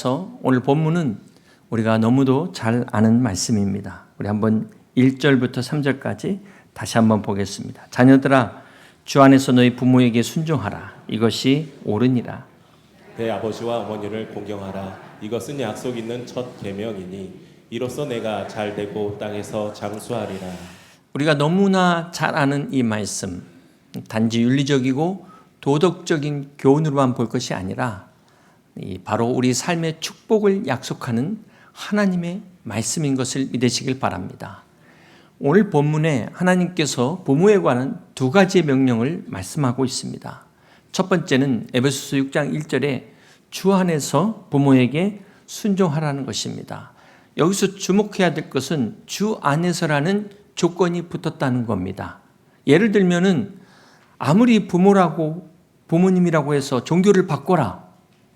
오늘 본문은 우리가 너무도 잘 아는 말씀입니다. 우리 한번 1절부터 3절까지 다시 한번 보겠습니다. 자녀들아, 주 안에서 너희 부모에게 순종하라. 이것이 옳으니라. 내 아버지와 어머니를 공경하라. 이것은 약속 있는 첫 계명이니 이로써 내가 잘되고 땅에서 장수하리라. 우리가 너무나 잘 아는 이 말씀, 단지 윤리적이고 도덕적인 교훈으로만 볼 것이 아니라 바로 우리 삶의 축복을 약속하는 하나님의 말씀인 것을 믿으시길 바랍니다. 오늘 본문에 하나님께서 부모에 관한 두 가지의 명령을 말씀하고 있습니다. 첫 번째는 에베소서 6장 1절에 주 안에서 부모에게 순종하라는 것입니다. 여기서 주목해야 될 것은 주 안에서라는 조건이 붙었다는 겁니다. 예를 들면은 아무리 부모님이라고 해서 종교를 바꿔라,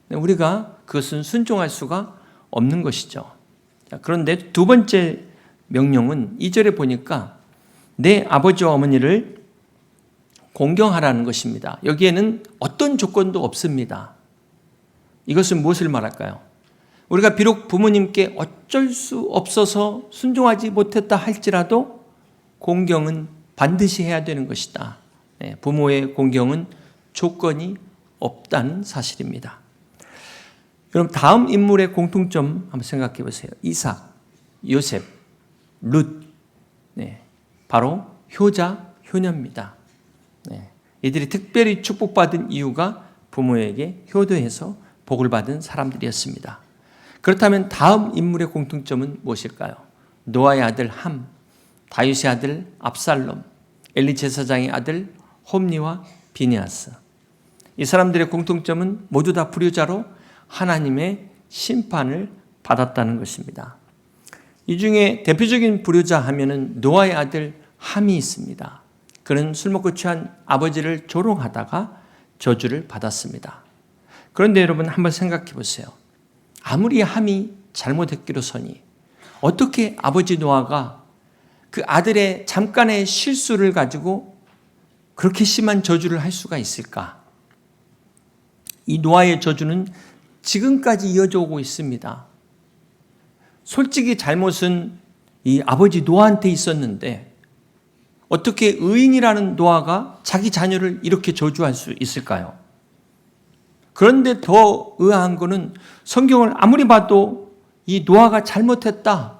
우리가 그것은 순종할 수가 없는 것이죠. 그런데 두 번째 명령은 2절에 보니까 내 아버지와 어머니를 공경하라는 것입니다. 여기에는 어떤 조건도 없습니다. 이것은 무엇을 말할까요? 우리가 비록 부모님께 어쩔 수 없어서 순종하지 못했다 할지라도 공경은 반드시 해야 되는 것이다. 부모의 공경은 조건이 없다는 사실입니다. 그럼 다음 인물의 공통점 한번 생각해 보세요. 이삭, 요셉, 룻, 바로 효자, 효녀입니다. 이들이 특별히 축복받은 이유가 부모에게 효도해서 복을 받은 사람들이었습니다. 그렇다면 다음 인물의 공통점은 무엇일까요? 노아의 아들 함, 다윗의 아들 압살롬, 엘리 제사장의 아들 홈리와 비니아스. 이 사람들의 공통점은 모두 다 불효자로 하나님의 심판을 받았다는 것입니다. 이 중에 대표적인 불효자 하면은 노아의 아들 함이 있습니다. 그는 술 먹고 취한 아버지를 조롱하다가 저주를 받았습니다. 그런데 여러분 한번 생각해 보세요. 아무리 함이 잘못했기로서니 어떻게 아버지 노아가 그 아들의 잠깐의 실수를 가지고 그렇게 심한 저주를 할 수가 있을까? 이 노아의 저주는 지금까지 이어져 오고 있습니다. 솔직히 잘못은 이 아버지 노아한테 있었는데 어떻게 의인이라는 노아가 자기 자녀를 이렇게 저주할 수 있을까요? 그런데 더 의아한 것은 성경을 아무리 봐도 이 노아가 잘못했다.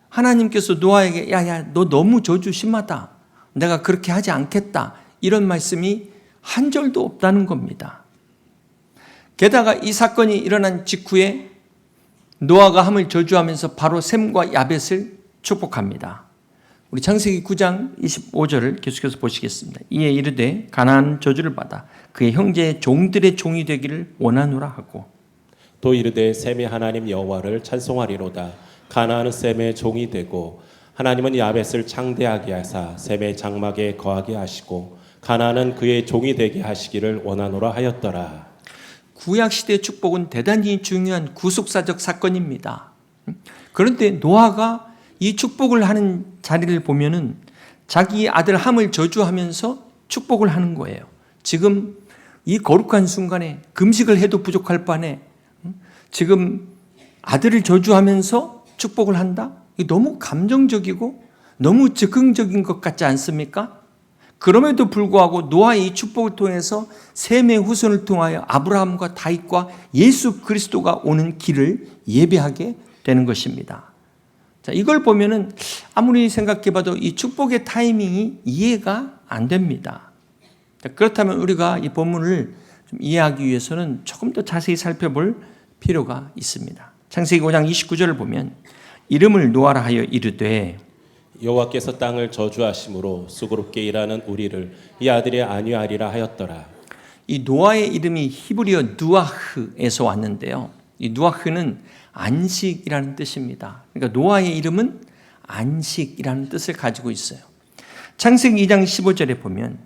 하나님께서 노아에게 야야 너 너무 저주 심하다. 내가 그렇게 하지 않겠다. 이런 말씀이 한 절도 없다는 겁니다. 게다가 이 사건이 일어난 직후에 노아가 함을 저주하면서 바로 셈과 야벳을 축복합니다. 우리 창세기 9장 25절을 계속해서 보시겠습니다. 이에 이르되 가나안은 저주를 받아 그의 형제의 종들의 종이 되기를 원하노라 하고 또 이르되 셈이 하나님 여호와를 찬송하리로다. 가나안은 셈의 종이 되고 하나님은 야벳을 창대하게 하사 셈의 장막에 거하게 하시고 가나안은 그의 종이 되게 하시기를 원하노라 하였더라. 구약시대의 축복은 대단히 중요한 구속사적 사건입니다. 그런데 노아가 이 축복을 하는 자리를 보면은 자기 아들 함을 저주하면서 축복을 하는 거예요. 지금 이 거룩한 순간에 금식을 해도 부족할 판에 지금 아들을 저주하면서 축복을 한다? 이게 너무 감정적이고 너무 즉흥적인 것 같지 않습니까? 그럼에도 불구하고 노아의 이 축복을 통해서 셈의 후손을 통하여 아브라함과 다윗과 예수 그리스도가 오는 길을 예배하게 되는 것입니다. 자, 이걸 보면은 아무리 생각해봐도 이 축복의 타이밍이 이해가 안 됩니다. 자, 그렇다면 우리가 이 본문을 좀 이해하기 위해서는 조금 더 자세히 살펴볼 필요가 있습니다. 창세기 5장 29절을 보면 이름을 노아라 하여 이르되 여호와께서 땅을 저주하심으로 수고롭게 일하는 우리를 이 아들이 안위하리라 하였더라. 이 노아의 이름이 히브리어 누아흐에서 왔는데요. 이 누아흐는 안식이라는 뜻입니다. 그러니까 노아의 이름은 안식이라는 뜻을 가지고 있어요. 창세기 2장 15절에 보면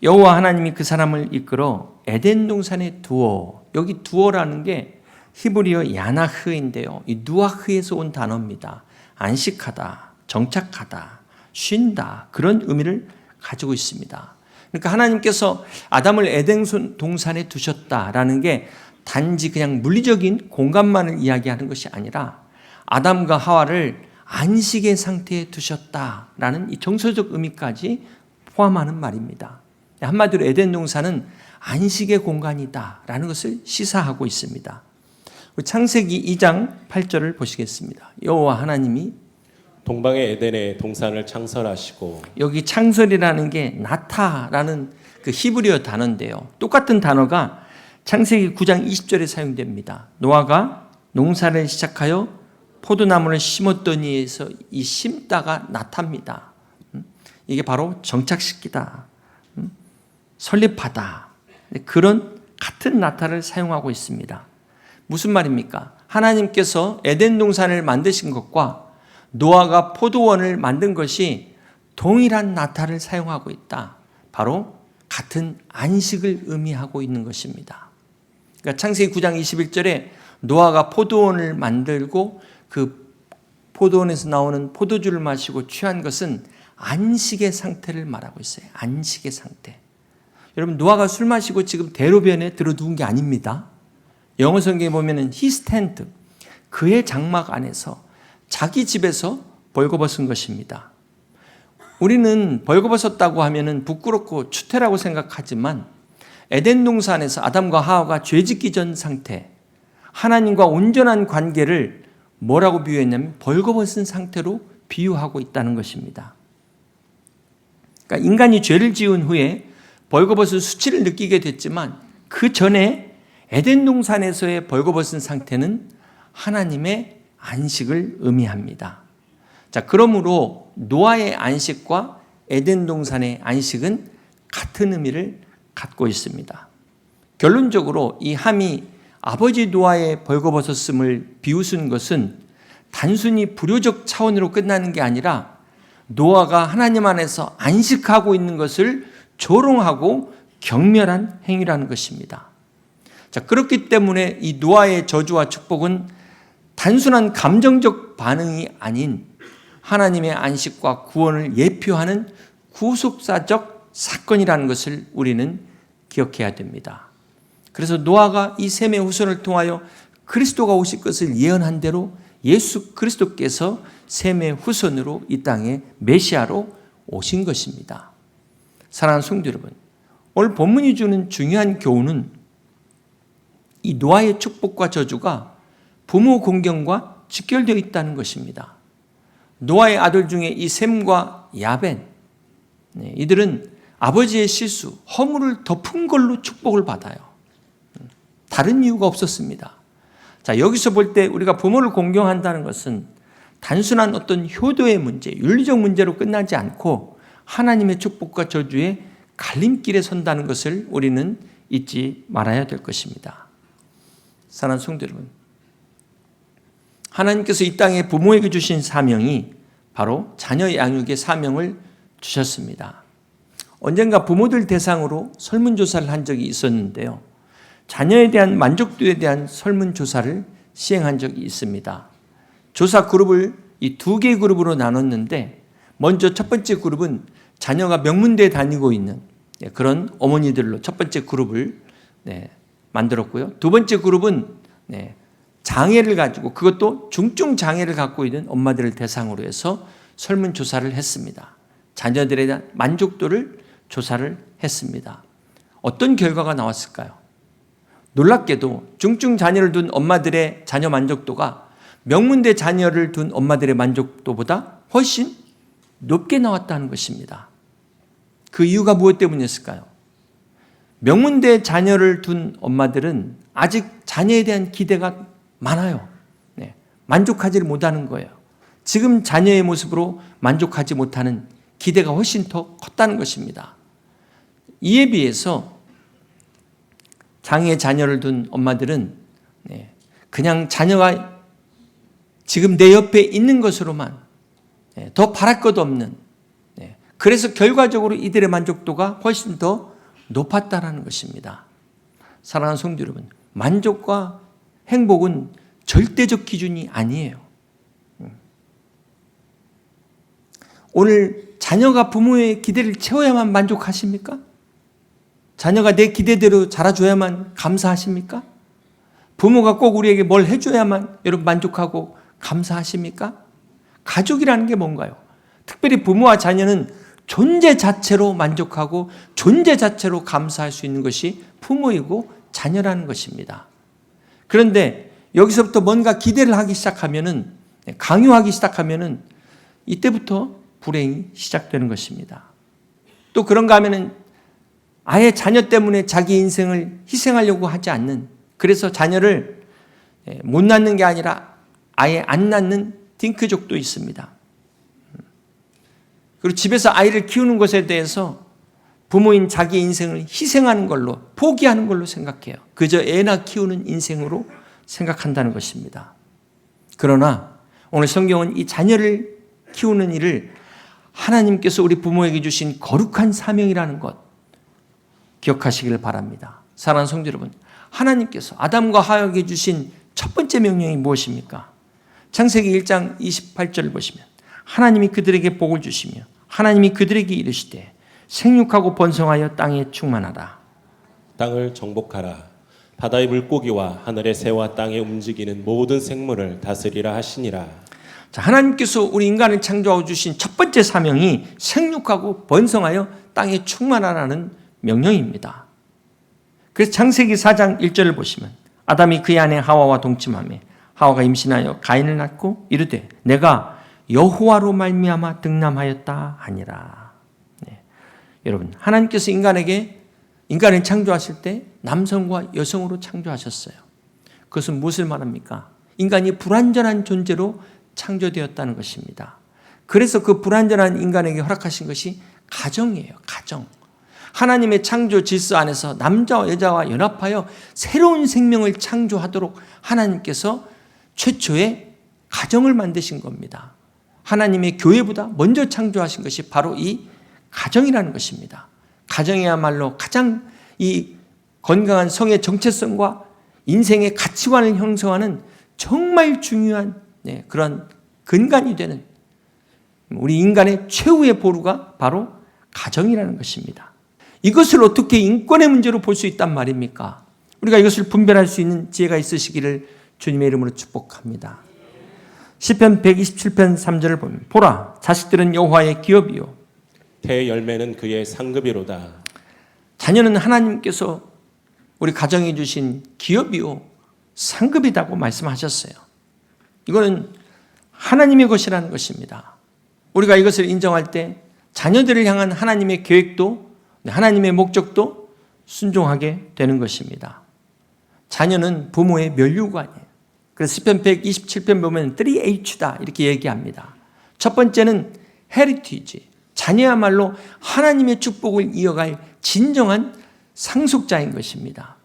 여호와 하나님이 그 사람을 이끌어 에덴 동산에 두어, 여기 두어라는 게 히브리어 야나흐인데요. 이 누아흐에서 온 단어입니다. 안식하다, 정착하다, 쉰다, 그런 의미를 가지고 있습니다. 그러니까 하나님께서 아담을 에덴 동산에 두셨다라는 게 단지 그냥 물리적인 공간만을 이야기하는 것이 아니라 아담과 하와를 안식의 상태에 두셨다라는 이 정서적 의미까지 포함하는 말입니다. 한마디로 에덴 동산은 안식의 공간이다라는 것을 시사하고 있습니다. 창세기 2장 8절을 보시겠습니다. 여호와 하나님이 동방의 에덴에 동산을 창설하시고, 여기 창설이라는 게 나타라는 그 히브리어 단어인데요. 똑같은 단어가 창세기 9장 20절에 사용됩니다. 노아가 농사를 시작하여 포도나무를 심었더니에서 이 심다가 나타입니다. 이게 바로 정착시키다, 설립하다, 그런 같은 나타를 사용하고 있습니다. 무슨 말입니까? 하나님께서 에덴 동산을 만드신 것과 노아가 포도원을 만든 것이 동일한 나타를 사용하고 있다. 바로 같은 안식을 의미하고 있는 것입니다. 그러니까 창세기 9장 21절에 노아가 포도원을 만들고 그 포도원에서 나오는 포도주를 마시고 취한 것은 안식의 상태를 말하고 있어요. 안식의 상태. 여러분, 노아가 술 마시고 지금 대로변에 들어두은 게 아닙니다. 영어 성경에 보면은 he stand, 그의 장막 안에서 자기 집에서 벌거벗은 것입니다. 우리는 벌거벗었다고 하면은 부끄럽고 추태라고 생각하지만 에덴 동산에서 아담과 하와가 죄짓기 전 상태, 하나님과 온전한 관계를 뭐라고 비유했냐면 벌거벗은 상태로 비유하고 있다는 것입니다. 그러니까 인간이 죄를 지은 후에 벌거벗은 수치를 느끼게 됐지만 그 전에 에덴 동산에서의 벌거벗은 상태는 하나님의 안식을 의미합니다. 자, 그러므로 노아의 안식과 에덴 동산의 안식은 같은 의미를 갖고 있습니다. 결론적으로 이 함이 아버지 노아의 벌거벗었음을 비웃은 것은 단순히 불효적 차원으로 끝나는 게 아니라 노아가 하나님 안에서 안식하고 있는 것을 조롱하고 경멸한 행위라는 것입니다. 자, 그렇기 때문에 이 노아의 저주와 축복은 단순한 감정적 반응이 아닌 하나님의 안식과 구원을 예표하는 구속사적 사건이라는 것을 우리는 기억해야 됩니다. 그래서 노아가 이 셈의 후손을 통하여 그리스도가 오실 것을 예언한 대로 예수 그리스도께서 셈의 후손으로 이 땅에 메시아로 오신 것입니다. 사랑하는 성도 여러분, 오늘 본문이 주는 중요한 교훈은 이 노아의 축복과 저주가 부모 공경과 직결되어 있다는 것입니다. 노아의 아들 중에 이 셈과 야벤, 이들은 아버지의 실수, 허물을 덮은 걸로 축복을 받아요. 다른 이유가 없었습니다. 자, 여기서 볼 때 우리가 부모를 공경한다는 것은 단순한 어떤 효도의 문제, 윤리적 문제로 끝나지 않고 하나님의 축복과 저주의 갈림길에 선다는 것을 우리는 잊지 말아야 될 것입니다. 사랑하는 성도 여러분, 하나님께서 이 땅에 부모에게 주신 사명이 바로 자녀 양육의 사명을 주셨습니다. 언젠가 부모들 대상으로 설문조사를 한 적이 있었는데요. 자녀에 대한 만족도에 대한 설문조사를 시행한 적이 있습니다. 조사 그룹을 이 2개의 그룹으로 나눴는데, 먼저 첫 번째 그룹은 자녀가 명문대에 다니고 있는 그런 어머니들로 첫 번째 그룹을 만들었고요. 두 번째 그룹은 장애를 가지고, 그것도 중증 장애를 갖고 있는 엄마들을 대상으로 해서 설문조사를 했습니다. 자녀들에 대한 만족도를 조사를 했습니다. 어떤 결과가 나왔을까요? 놀랍게도 중증 자녀를 둔 엄마들의 자녀 만족도가 명문대 자녀를 둔 엄마들의 만족도보다 훨씬 높게 나왔다는 것입니다. 그 이유가 무엇 때문이었을까요? 명문대 자녀를 둔 엄마들은 아직 자녀에 대한 기대가 많아요. 만족하지 못하는 거예요. 지금 자녀의 모습으로 만족하지 못하는 기대가 훨씬 더 컸다는 것입니다. 이에 비해서 장애 자녀를 둔 엄마들은 그냥 자녀가 지금 내 옆에 있는 것으로만, 더 바랄 것 없는, 그래서 결과적으로 이들의 만족도가 훨씬 더 높았다는 것입니다. 사랑하는 성도 여러분, 만족과 행복은 절대적 기준이 아니에요. 오늘 자녀가 부모의 기대를 채워야만 만족하십니까? 자녀가 내 기대대로 자라줘야만 감사하십니까? 부모가 꼭 우리에게 뭘 해줘야만 여러분 만족하고 감사하십니까? 가족이라는 게 뭔가요? 특별히 부모와 자녀는 존재 자체로 만족하고 존재 자체로 감사할 수 있는 것이 부모이고 자녀라는 것입니다. 그런데 여기서부터 뭔가 기대를 하기 시작하면은, 강요하기 시작하면은 이때부터 불행이 시작되는 것입니다. 또 그런가 하면은 아예 자녀 때문에 자기 인생을 희생하려고 하지 않는, 그래서 자녀를 못 낳는 게 아니라 아예 안 낳는 딩크족도 있습니다. 그리고 집에서 아이를 키우는 것에 대해서 부모인 자기 인생을 희생하는 걸로, 포기하는 걸로 생각해요. 그저 애나 키우는 인생으로 생각한다는 것입니다. 그러나 오늘 성경은 이 자녀를 키우는 일을 하나님께서 우리 부모에게 주신 거룩한 사명이라는 것 기억하시기를 바랍니다. 사랑하는 성도 여러분, 하나님께서 아담과 하와에게 주신 첫 번째 명령이 무엇입니까? 창세기 1장 28절을 보시면 하나님이 그들에게 복을 주시며 하나님이 그들에게 이르시되 생육하고 번성하여 땅에 충만하라. 땅을 정복하라. 바다의 물고기와 하늘의 새와 땅에 움직이는 모든 생물을 다스리라 하시니라. 자, 하나님께서 우리 인간을 창조하고 주신 첫 번째 사명이 생육하고 번성하여 땅에 충만하라는 명령입니다. 그래서 창세기 4장 1절을 보시면 아담이 그의 아내 하와와 동침하며 하와가 임신하여 가인을 낳고 이르되 내가 여호와로 말미암아 득남하였다 하니라. 네. 여러분, 하나님께서 인간을 창조하실 때 남성과 여성으로 창조하셨어요. 그것은 무엇을 말합니까? 인간이 불완전한 존재로 창조되었다는 것입니다. 그래서 그 불완전한 인간에게 허락하신 것이 가정이에요. 가정. 하나님의 창조 질서 안에서 남자와 여자와 연합하여 새로운 생명을 창조하도록 하나님께서 최초의 가정을 만드신 겁니다. 하나님의 교회보다 먼저 창조하신 것이 바로 이 가정이라는 것입니다. 가정이야말로 가장 이 건강한 성의 정체성과 인생의 가치관을 형성하는 정말 중요한 그런 근간이 되는 우리 인간의 최후의 보루가 바로 가정이라는 것입니다. 이것을 어떻게 인권의 문제로 볼 수 있단 말입니까? 우리가 이것을 분별할 수 있는 지혜가 있으시기를 주님의 이름으로 축복합니다. 시편 127편 3절을 보면 보라, 자식들은 여호와의 기업이요 태 열매는 그의 상급이로다. 자녀는 하나님께서 우리 가정에 주신 기업이요 상급이라고 말씀하셨어요. 이거는 하나님의 것이라는 것입니다. 우리가 이것을 인정할 때 자녀들을 향한 하나님의 계획도 하나님의 목적도 순종하게 되는 것입니다. 자녀는 부모의 면류관이에요. 그래서 시편 127편 보면 3H다 이렇게 얘기합니다. 첫 번째는 헤리티지, 자녀야말로 하나님의 축복을 이어갈 진정한 상속자인 것입니다.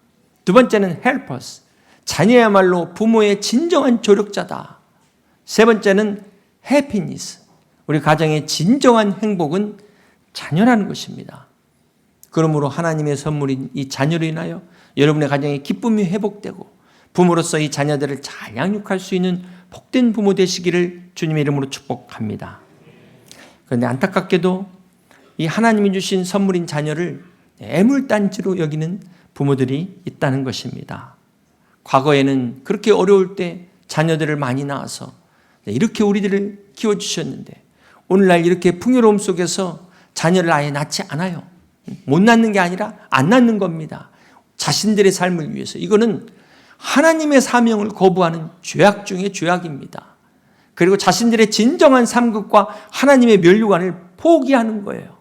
두 번째는 헬퍼스, 자녀야말로 부모의 진정한 조력자다. 세 번째는 해피니스, 우리 가정의 진정한 행복은 자녀라는 것입니다. 그러므로 하나님의 선물인 이 자녀로 인하여 여러분의 가정에 기쁨이 회복되고 부모로서 이 자녀들을 잘 양육할 수 있는 복된 부모 되시기를 주님의 이름으로 축복합니다. 그런데 안타깝게도 이 하나님이 주신 선물인 자녀를 애물단지로 여기는 부모들이 있다는 것입니다. 과거에는 그렇게 어려울 때 자녀들을 많이 낳아서 이렇게 우리들을 키워주셨는데 오늘날 이렇게 풍요로움 속에서 자녀를 아예 낳지 않아요. 못 낳는 게 아니라 안 낳는 겁니다. 자신들의 삶을 위해서. 이거는 하나님의 사명을 거부하는 죄악 중에 죄악입니다. 그리고 자신들의 진정한 상급과 하나님의 면류관을 포기하는 거예요.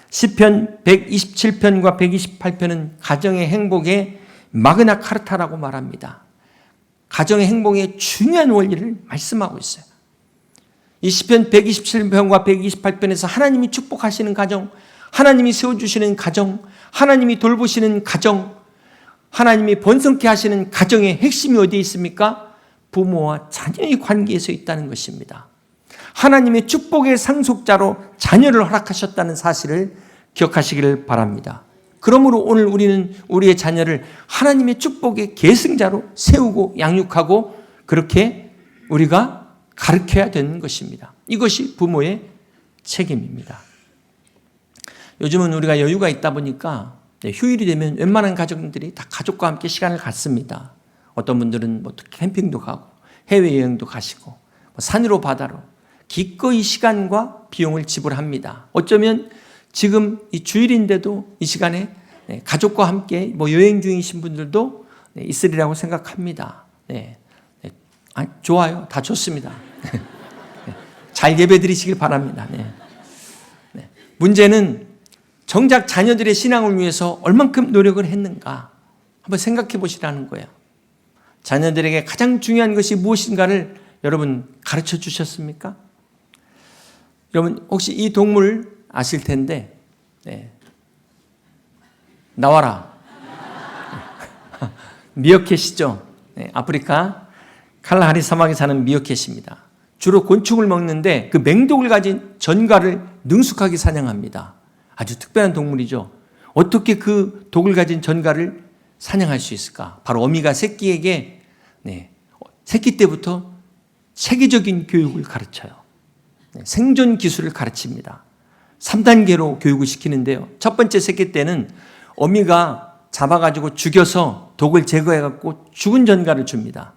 시편 127편과 128편은 가정의 행복의 마그나 카르타라고 말합니다. 가정의 행복의 중요한 원리를 말씀하고 있어요. 이 시편 127편과 128편에서 하나님이 축복하시는 가정, 하나님이 세워주시는 가정, 하나님이 돌보시는 가정, 하나님이 번성케 하시는 가정의 핵심이 어디에 있습니까? 부모와 자녀의 관계에서 있다는 것입니다. 하나님의 축복의 상속자로 자녀를 허락하셨다는 사실을 기억하시기를 바랍니다. 그러므로 오늘 우리는 우리의 자녀를 하나님의 축복의 계승자로 세우고 양육하고 그렇게 우리가 가르쳐야 되는 것입니다. 이것이 부모의 책임입니다. 요즘은 우리가 여유가 있다 보니까 휴일이 되면 웬만한 가족들이 다 가족과 함께 시간을 갖습니다. 어떤 분들은 뭐 캠핑도 가고 해외여행도 가시고 뭐 산으로 바다로 기꺼이 시간과 비용을 지불합니다. 어쩌면 지금 이 주일인데도 이 시간에 가족과 함께 뭐 여행 중이신 분들도 있으리라고 생각합니다. 좋아요. 다 좋습니다. 잘 예배 드리시길 바랍니다. 문제는 정작 자녀들의 신앙을 위해서 얼만큼 노력을 했는가 한번 생각해 보시라는 거예요. 자녀들에게 가장 중요한 것이 무엇인가를 여러분 가르쳐 주셨습니까? 여러분 혹시 이 동물 아실 텐데 나와라. 미어캣이죠. 아프리카 칼라하리 사막에 사는 미어캣입니다. 주로 곤충을 먹는데 그 맹독을 가진 전갈을 능숙하게 사냥합니다. 아주 특별한 동물이죠. 어떻게 그 독을 가진 전갈을 사냥할 수 있을까? 바로 어미가 새끼에게 새끼 때부터 체계적인 교육을 가르쳐요. 생존 기술을 가르칩니다. 3단계로 교육을 시키는데요. 첫 번째 새끼 때는 어미가 잡아가지고 죽여서 독을 제거해갖고 죽은 전갈을 줍니다.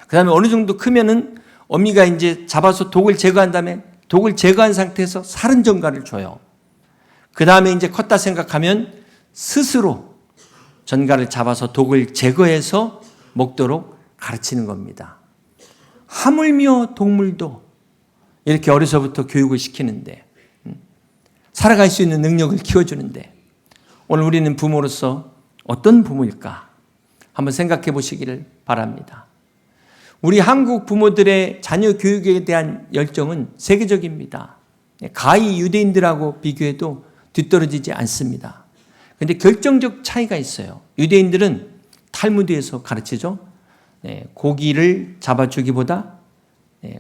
그 다음에 어느 정도 크면은 어미가 이제 잡아서 독을 제거한 다음에 독을 제거한 상태에서 살은 전갈을 줘요. 그 다음에 이제 컸다 생각하면 스스로 전갈을 잡아서 독을 제거해서 먹도록 가르치는 겁니다. 하물며 동물도 이렇게 어려서부터 교육을 시키는데 살아갈 수 있는 능력을 키워주는데 오늘 우리는 부모로서 어떤 부모일까 한번 생각해 보시기를 바랍니다. 우리 한국 부모들의 자녀 교육에 대한 열정은 세계적입니다. 가히 유대인들하고 비교해도 뒤떨어지지 않습니다. 그런데 결정적 차이가 있어요. 유대인들은 탈무드에서 가르치죠. 고기를 잡아주기보다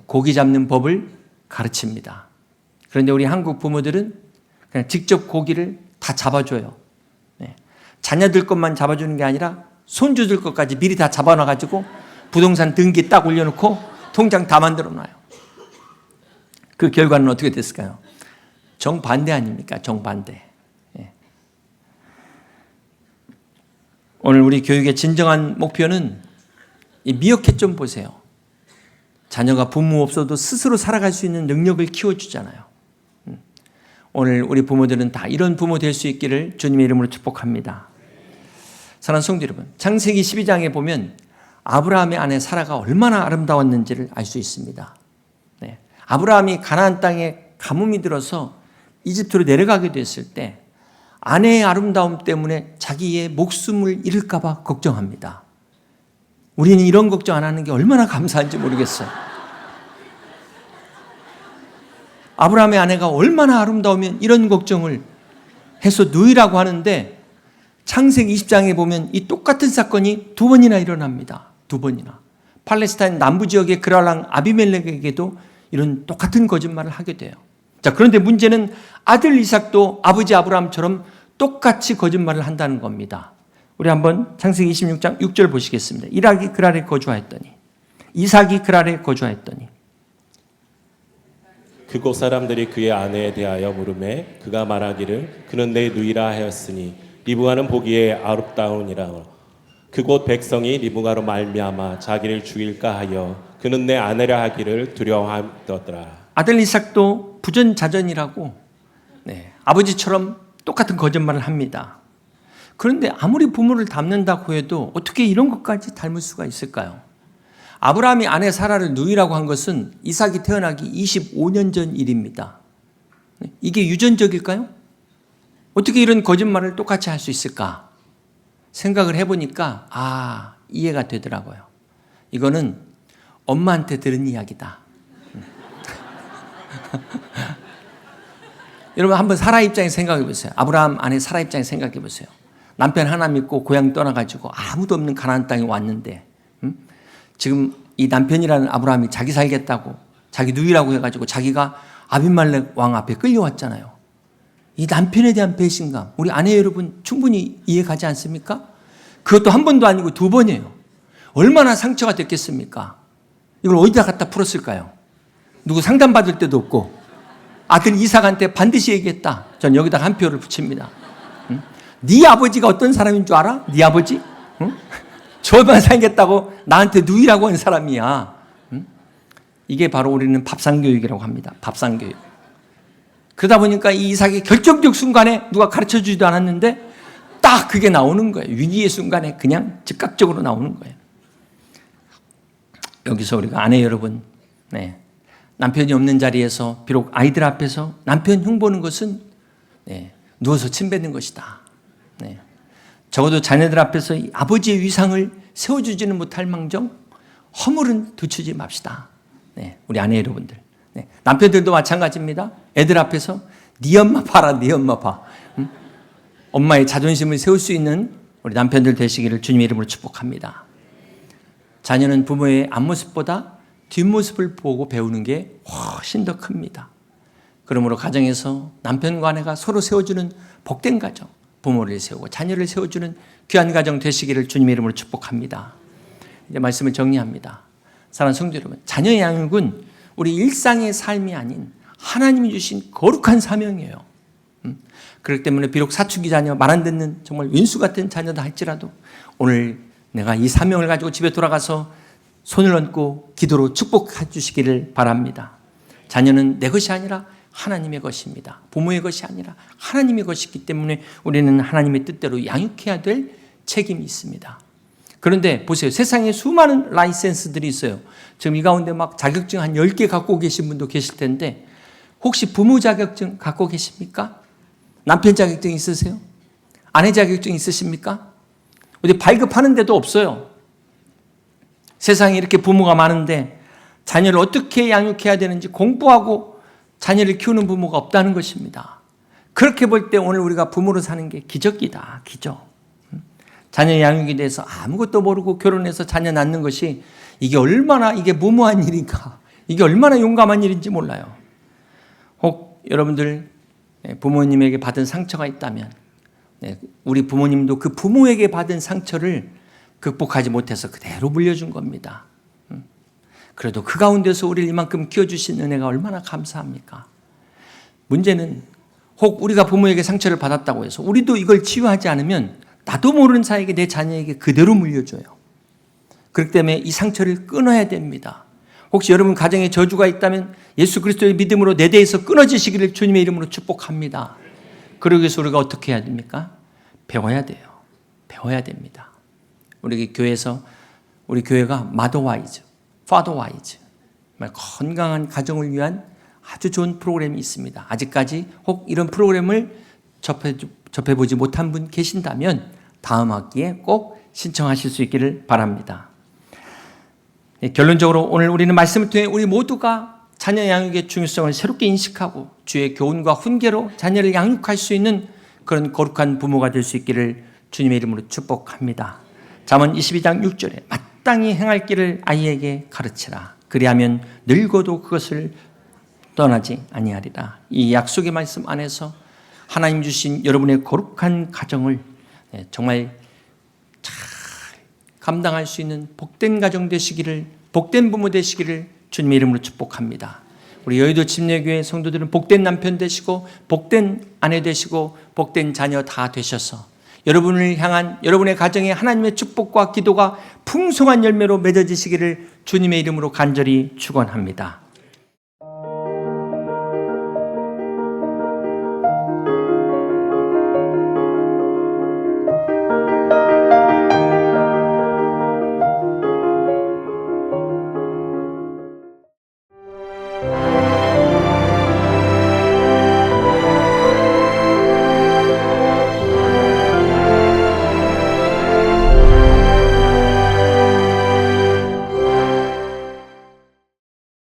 고기 잡는 법을 가르칩니다. 그런데 우리 한국 부모들은 그냥 직접 고기를 다 잡아줘요. 자녀들 것만 잡아주는 게 아니라 손주들 것까지 미리 다 잡아놔가지고 부동산 등기 딱 올려놓고 통장 다 만들어놔요. 그 결과는 어떻게 됐을까요? 정반대 아닙니까? 정반대. 오늘 우리 교육의 진정한 목표는 이 미어캣 좀 보세요. 자녀가 부모 없어도 스스로 살아갈 수 있는 능력을 키워주잖아요. 오늘 우리 부모들은 다 이런 부모 될 수 있기를 주님의 이름으로 축복합니다. 사랑하는 성도 여러분, 창세기 12장에 보면 아브라함의 아내 사라가 얼마나 아름다웠는지를 알 수 있습니다. 아브라함이 가나안 땅에 가뭄이 들어서 이집트로 내려가게 됐을 때 아내의 아름다움 때문에 자기의 목숨을 잃을까 봐 걱정합니다. 우리는 이런 걱정 안 하는 게 얼마나 감사한지 모르겠어요. 아브라함의 아내가 얼마나 아름다우면 이런 걱정을 해서 누이라고 하는데 창세기 20장에 보면 이 똑같은 사건이 2번이나 일어납니다. 2번이나. 팔레스타인 남부 지역의 그랄랑 아비멜렉에게도 이런 똑같은 거짓말을 하게 돼요. 자, 그런데 문제는 아들 이삭도 아버지 아브라함처럼 똑같이 거짓말을 한다는 겁니다. 우리 한번 창세기 26장 6절 보시겠습니다. 이삭이 그랄에 거주하였더니 그곳 사람들이 그의 아내에 대하여 물으매 그가 말하기를 그는 내 누이라 하였으니 리브가는 보기에 아름다우니라. 그곳 백성이 리브가로 말미암아 자기를 죽일까 하여 그는 내 아내라 하기를 두려워하더라. 아들 이삭도 부전자전이라고 아버지처럼 똑같은 거짓말을 합니다. 그런데 아무리 부모를 닮는다고 해도 어떻게 이런 것까지 닮을 수가 있을까요? 아브라함이 아내 사라를 누이라고 한 것은 이삭이 태어나기 25년 전 일입니다. 이게 유전적일까요? 어떻게 이런 거짓말을 똑같이 할 수 있을까? 생각을 해보니까 이해가 되더라고요. 이거는 엄마한테 들은 이야기다. 여러분 한번 사라 입장에 생각해 보세요. 아브라함 아내 사라 입장에 생각해 보세요. 남편 하나 믿고 고향 떠나가지고 아무도 없는 가나안 땅에 왔는데 지금 이 남편이라는 아브라함이 자기 살겠다고 자기 누이라고 해가지고 자기가 아비멜렉 왕 앞에 끌려왔잖아요. 이 남편에 대한 배신감 우리 아내 여러분 충분히 이해가지 않습니까? 그것도 한 번도 아니고 2번이에요. 얼마나 상처가 됐겠습니까? 이걸 어디다 갖다 풀었을까요? 누구 상담받을 데도 없고 아들 이삭한테 반드시 얘기했다. 전 여기다 한 표를 붙입니다. 네 아버지가 어떤 사람인 줄 알아? 네 아버지? 응? 저만 살겠다고 나한테 누이라고 한 사람이야. 응? 이게 바로 우리는 밥상교육이라고 합니다. 밥상교육. 그러다 보니까 이 이삭의 결정적 순간에 누가 가르쳐주지도 않았는데 딱 그게 나오는 거예요. 위기의 순간에 그냥 즉각적으로 나오는 거예요. 여기서 우리가 아내 여러분, 남편이 없는 자리에서 비록 아이들 앞에서 남편 흉보는 것은 누워서 침 뱉는 것이다. 적어도 자녀들 앞에서 이 아버지의 위상을 세워주지는 못할 망정 허물은 늦추지 맙시다. 우리 아내 여러분들. 남편들도 마찬가지입니다. 애들 앞에서 네 엄마 봐라, 네 엄마 봐. 응? 엄마의 자존심을 세울 수 있는 우리 남편들 되시기를 주님의 이름으로 축복합니다. 자녀는 부모의 앞모습보다 뒷모습을 보고 배우는 게 훨씬 더 큽니다. 그러므로 가정에서 남편과 아내가 서로 세워주는 복된 가정, 부모를 세우고 자녀를 세워주는 귀한 가정 되시기를 주님의 이름으로 축복합니다. 이제 말씀을 정리합니다. 사랑하는 성도 여러분, 자녀 양육은 우리 일상의 삶이 아닌 하나님이 주신 거룩한 사명이에요. 그렇기 때문에 비록 사춘기 자녀, 말 안 듣는 정말 윈수 같은 자녀다 할지라도 오늘 내가 이 사명을 가지고 집에 돌아가서 손을 얹고 기도로 축복해 주시기를 바랍니다. 자녀는 내 것이 아니라 하나님의 것입니다. 부모의 것이 아니라 하나님의 것이기 때문에 우리는 하나님의 뜻대로 양육해야 될 책임이 있습니다. 그런데 보세요. 세상에 수많은 라이센스들이 있어요. 지금 이 가운데 막 자격증 한 10개 갖고 계신 분도 계실 텐데 혹시 부모 자격증 갖고 계십니까? 남편 자격증 있으세요? 아내 자격증 있으십니까? 어디 발급하는 데도 없어요. 세상에 이렇게 부모가 많은데 자녀를 어떻게 양육해야 되는지 공부하고 자녀를 키우는 부모가 없다는 것입니다. 그렇게 볼 때 오늘 우리가 부모로 사는 게 기적이다. 기적. 자녀 양육에 대해서 아무것도 모르고 결혼해서 자녀 낳는 것이 이게 얼마나 이게 무모한 일인가, 이게 얼마나 용감한 일인지 몰라요. 혹 여러분들 부모님에게 받은 상처가 있다면 우리 부모님도 그 부모에게 받은 상처를 극복하지 못해서 그대로 물려준 겁니다. 그래도 그 가운데서 우리를 이만큼 키워주신 은혜가 얼마나 감사합니까? 문제는 혹 우리가 부모에게 상처를 받았다고 해서 우리도 이걸 치유하지 않으면 나도 모르는 사이에 내 자녀에게 그대로 물려줘요. 그렇기 때문에 이 상처를 끊어야 됩니다. 혹시 여러분 가정에 저주가 있다면 예수 그리스도의 믿음으로 내 대에서 끊어지시기를 주님의 이름으로 축복합니다. 그러기 위해서 우리가 어떻게 해야 됩니까? 배워야 돼요. 배워야 됩니다. 우리 교회에서 우리 교회가 마더와이즈, 파더와이즈, 건강한 가정을 위한 아주 좋은 프로그램이 있습니다. 아직까지 혹 이런 프로그램을 접해보지 못한 분 계신다면 다음 학기에 꼭 신청하실 수 있기를 바랍니다. 결론적으로 오늘 우리는 말씀을 통해 우리 모두가 자녀 양육의 중요성을 새롭게 인식하고 주의 교훈과 훈계로 자녀를 양육할 수 있는 그런 거룩한 부모가 될 수 있기를 주님의 이름으로 축복합니다. 잠언 22장 6절에 마땅히 행할 길을 아이에게 가르치라. 그리하면 늙어도 그것을 떠나지 아니하리라. 이 약속의 말씀 안에서 하나님 주신 여러분의 거룩한 가정을 정말 잘 감당할 수 있는 복된 가정 되시기를, 복된 부모 되시기를 주님의 이름으로 축복합니다. 우리 여의도 침례교회 성도들은 복된 남편 되시고 복된 아내 되시고 복된 자녀 다 되셔서 여러분을 향한 여러분의 가정에 하나님의 축복과 기도가 풍성한 열매로 맺어지시기를 주님의 이름으로 간절히 축원합니다.